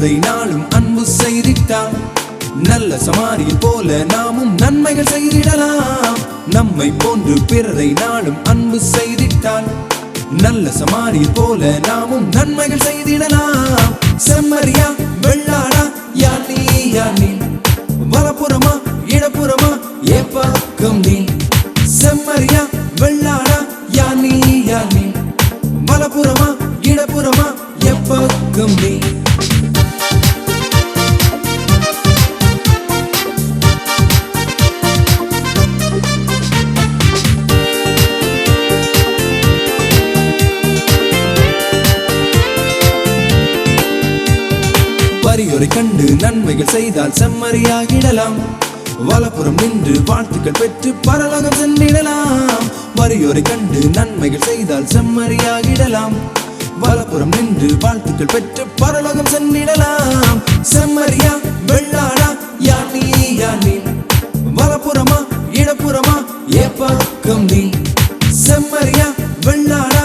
பிறரை நாளும் அன்பு செய்திட்டால் நல்ல சமாரியன் போல நாமும் நன்மைகள் செய்திடலாம். நம்மை போன்று பிறரை நாளும் அன்பு செய்திட்டால் நல்ல சமாரியன் போல நாமும் நன்மைகள் செய்திடலாம். செம்மறியா வெள்ளாடா யார் நீ யார் நீ, வலப்புறமா இடப்புறமா ஏ பக்கம் நீ. செம்மறியா வெள்ளாடா யார் நீ யார் நீ, வலப்புறமா இடப்புறமா ஏ பக்கம் நீ. வரியுரை கண்டு நன்மைகள் செய்தால் செம்மறியாகிடலாம். வலப்புறம் நின்று வாழ்த்துக்கள் பெற்று பரலோகம் சென்றிடலாம். வரியுரை கண்டு நன்மைகள் செய்தால் செம்மறியாகிடலாம். வலப்புறம் நின்று வாழ்த்துக்கள் பெற்று பரலோகம் சென்றிடலாம். செம்மறியா வெள்ளாடா யார் நீ யார் நீ, வலப்புறமா இடப்புறமா ஏ பக்கம் நீ. செம்மறியா வெள்ளாடா